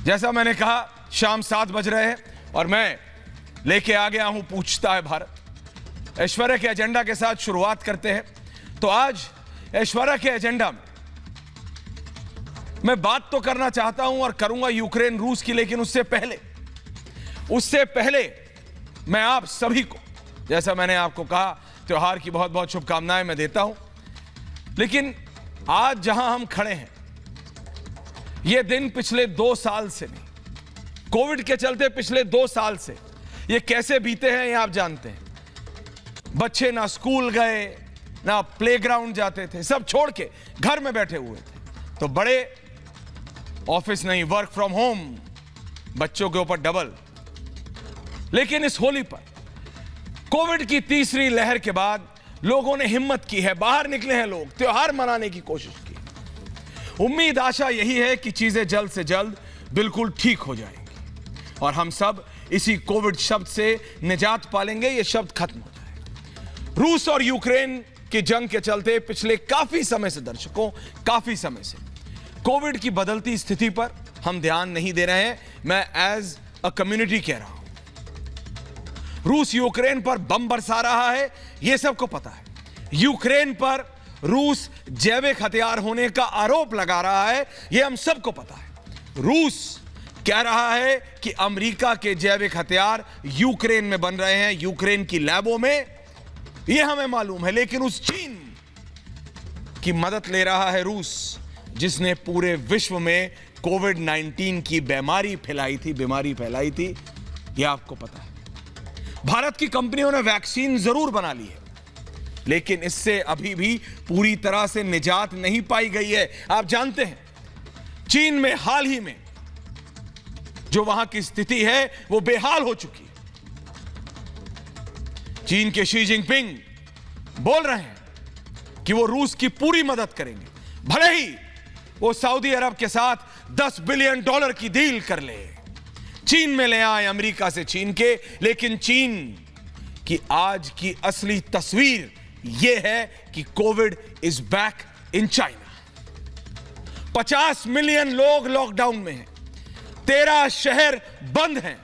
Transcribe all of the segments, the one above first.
जैसा मैंने कहा, शाम 7 बज रहे हैं और मैं लेके आ गया हूं पूछता है भारत। ऐश्वर्या के एजेंडा के साथ शुरुआत करते हैं। तो आज ऐश्वर्या के एजेंडा में मैं बात तो करना चाहता हूं और करूंगा यूक्रेन रूस की, लेकिन उससे पहले मैं आप सभी को, जैसा मैंने आपको कहा, त्योहार की बहुत बहुत शुभकामनाएं मैं देता हूं। लेकिन आज जहां हम खड़े हैं, यह दिन पिछले 2 साल से नहीं, कोविड के चलते पिछले 2 साल से ये कैसे बीते हैं ये आप जानते हैं। बच्चे ना स्कूल गए, ना प्लेग्राउंड जाते थे, सब छोड़ के घर में बैठे हुए थे। तो बड़े ऑफिस नहीं, वर्क फ्रॉम होम, बच्चों के ऊपर डबल। लेकिन इस होली पर कोविड की तीसरी लहर के बाद लोगों ने हिम्मत की है, बाहर निकले हैं लोग, त्योहार मनाने की कोशिश की। उम्मीद आशा यही है कि चीजें जल्द से जल्द बिल्कुल ठीक हो जाएंगी और हम सब इसी कोविड शब्द से निजात पालेंगे, ये शब्द खत्म हो जाएगा। रूस और यूक्रेन की जंग के चलते पिछले काफी समय से दर्शकों, काफी समय से कोविड की बदलती स्थिति पर हम ध्यान नहीं दे रहे हैं। मैं एज अ कम्युनिटी कह रहा हूं, रूस यूक्रेन पर बम बरसा रहा है, यह सबको पता है। यूक्रेन पर रूस जैविक हथियार होने का आरोप लगा रहा है, यह हम सबको पता है। रूस कह रहा है कि अमेरिका के जैविक हथियार यूक्रेन में बन रहे हैं, यूक्रेन की लैबों में, यह हमें मालूम है। लेकिन उस चीन की मदद ले रहा है रूस, जिसने पूरे विश्व में कोविड-19 की बीमारी फैलाई थी, यह आपको पता है। भारत की कंपनियों ने वैक्सीन जरूर बना ली है, लेकिन इससे अभी भी पूरी तरह से निजात नहीं पाई गई है। आप जानते हैं, चीन में हाल ही में जो वहां की स्थिति है वो बेहाल हो चुकी है। चीन के शी जिनपिंग बोल रहे हैं कि वो रूस की पूरी मदद करेंगे, भले ही वो सऊदी अरब के साथ $10 बिलियन की डील कर ले, चीन में ले आए अमेरिका से छीन के। लेकिन चीन की आज की असली तस्वीर यह है कि Covid is back in China. 50 million लोग लॉकडाउन में हैं, 13 शहर बंद हैं,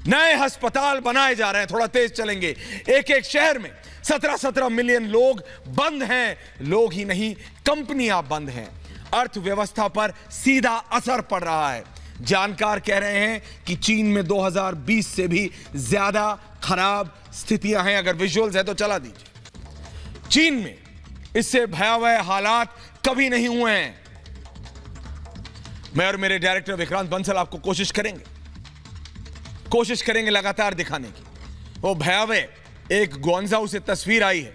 नए अस्पताल बनाए जा रहे हैं, थोड़ा तेज चलेंगे। एक शहर में 17 मिलियन लोग बंद हैं। लोग ही नहीं, कंपनियां बंद हैं। अर्थव्यवस्था पर सीधा असर पड़ रहा है। जानकार कह रहे हैं कि चीन में 2020 से भी ज्यादा खराब स्थितियां हैं। अगर विजुअल्स है तो चला दीजिए। चीन में इससे भयावह हालात कभी नहीं हुए हैं। मैं और मेरे डायरेक्टर विक्रांत बंसल आपको कोशिश करेंगे लगातार दिखाने की। वो भयावह एक ग्वांगझाऊ से तस्वीर आई है,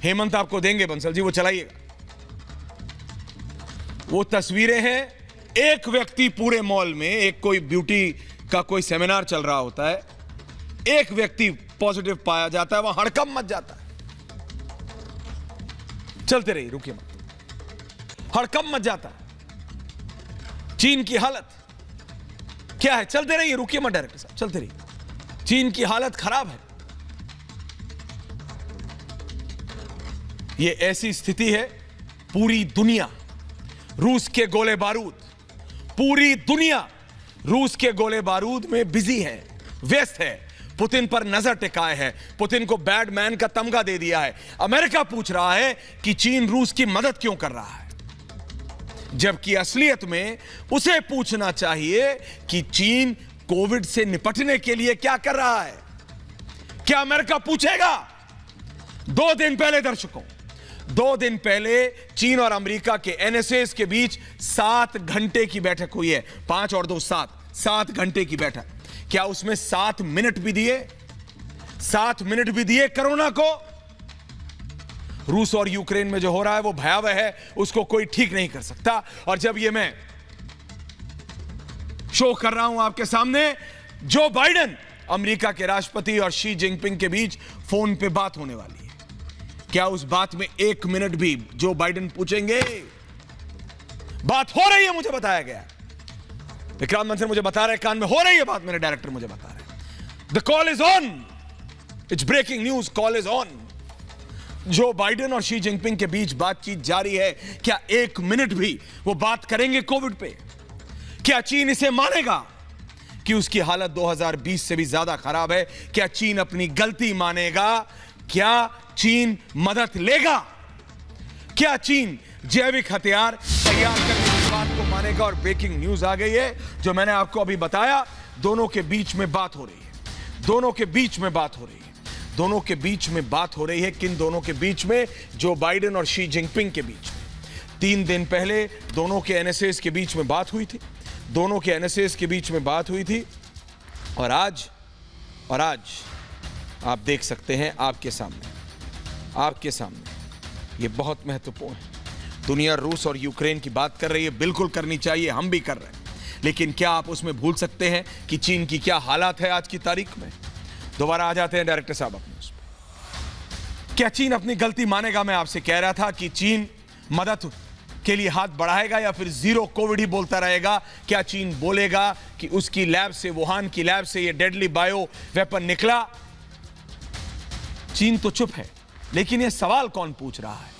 हेमंत आपको देंगे, बंसल जी वो चलाइएगा। वो तस्वीरें हैं, एक व्यक्ति पूरे मॉल में, एक कोई ब्यूटी का कोई सेमिनार चल रहा होता है, एक व्यक्ति पॉजिटिव पाया जाता है, वहां हड़कंप मच जाता है। चलते रहिए, रुकिए मत, हड़कंप मच जाता है। चीन की हालत क्या है? चलते रहिए, रुकिए मत डायरेक्टर साहब, चलते रहिए। चीन की हालत खराब है। यह ऐसी स्थिति है, पूरी दुनिया रूस के गोले बारूद, पूरी दुनिया रूस के गोले बारूद में बिजी है, व्यस्त है, पुतिन पर नजर टिकाए है, पुतिन को बैड मैन का तमगा दे दिया है। अमेरिका पूछ रहा है कि चीन रूस की मदद क्यों कर रहा है, जबकि असलियत में उसे पूछना चाहिए कि चीन कोविड से निपटने के लिए क्या कर रहा है। क्या अमेरिका पूछेगा? 2 दिन पहले दर्शकों, 2 दिन पहले चीन और अमेरिका के एनएसएस के बीच 7 घंटे की बैठक हुई है। 5 और 2 7 घंटे की बैठक। क्या उसमें 7 मिनट भी दिए? 7 मिनट भी दिए कोरोना को? रूस और यूक्रेन में जो हो रहा है वो भयावह है, उसको कोई ठीक नहीं कर सकता। और जब ये मैं शो कर रहा हूं आपके सामने, जो बाइडेन अमेरिका के राष्ट्रपति और शी जिनपिंग के बीच फोन पे बात होने वाली है, क्या उस बात में 1 मिनट भी जो बाइडेन पूछेंगे? बात हो रही है, मुझे बताया गया। विक्रांत बंसल मुझे बता रहे हैं, कान में हो रही है बात, मेरे डायरेक्टर मुझे बता रहे हैं। The call is on, it's breaking news, call is on. Joe Biden और शी जिनपिंग के बीच बातचीत जारी है, क्या 1 मिनट भी वो बात करेंगे कोविड पे? क्या चीन इसे मानेगा कि उसकी हालत 2020 से भी ज्यादा खराब है? क्या चीन अपनी गलती मानेगा? क्या चीन मदद लेगा? क्या चीन जैविक हथियार तैयार करने की बात को मानेगा? और ब्रेकिंग न्यूज आ गई है, जो मैंने आपको अभी बताया। दोनों के बीच में बात हो रही है, दोनों के बीच में बात हो रही है, दोनों के बीच में बात हो रही है। किन दोनों के बीच में? जो बाइडेन और शी जिनपिंग के बीच में। 3 दिन पहले दोनों के एनएसएस के बीच में बात हुई थी, दोनों के एनएसएस के बीच में बात हुई थी। और आज आप देख सकते हैं आपके सामने ये बहुत महत्वपूर्ण है। दुनिया रूस और यूक्रेन की बात कर रही है, बिल्कुल करनी चाहिए, हम भी कर रहे हैं। लेकिन क्या आप उसमें भूल सकते हैं कि चीन की क्या हालात है आज की तारीख में? दोबारा आ जाते हैं डायरेक्टर साहब अपने उस पर। क्या चीन अपनी गलती मानेगा? मैं आपसे कह रहा था कि चीन मदद के लिए हाथ बढ़ाएगा या फिर जीरो कोविड ही बोलता रहेगा? क्या चीन बोलेगा कि उसकी लैब से, वुहान की लैब से ये डेडली बायो वेपन निकला? चीन तो चुप है, लेकिन ये सवाल कौन पूछ रहा है?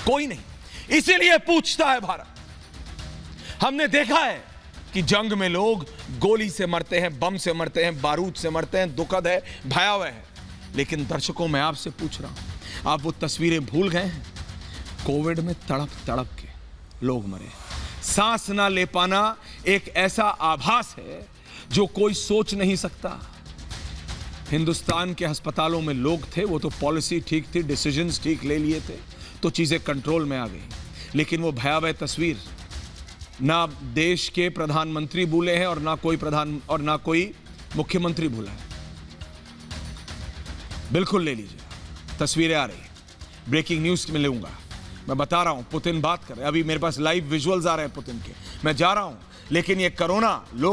कोई नहीं। इसीलिए पूछता है भारत। हमने देखा है कि जंग में लोग गोली से मरते हैं, बम से मरते हैं, बारूद से मरते हैं। दुखद है, भयावह है। लेकिन दर्शकों, मैं आपसे पूछ रहा हूं, आप वो तस्वीरें भूल गए हैं? कोविड में तड़प तड़प के लोग मरे। सांस ना ले पाना एक ऐसा आभास है जो कोई सोच नहीं सकता। हिंदुस्तान के अस्पतालों में लोग थे, वो तो पॉलिसी ठीक थी, डिसीजंस ठीक ले लिए थे, तो चीजें कंट्रोल में आ गई। लेकिन वो भयावह तस्वीर ना देश के प्रधानमंत्री भूले हैं और ना कोई मुख्यमंत्री भूला है। बिल्कुल ले लीजिए, तस्वीरें आ रही है, ब्रेकिंग न्यूज में लूंगा। मैं बता रहा हूं, पुतिन बात कर रहे हैं। अभी मेरे पास लाइव विजुअल्स आ रहे हैं पुतिन के। मैं जा रहा हूं, लेकिन ये कोरोना लोग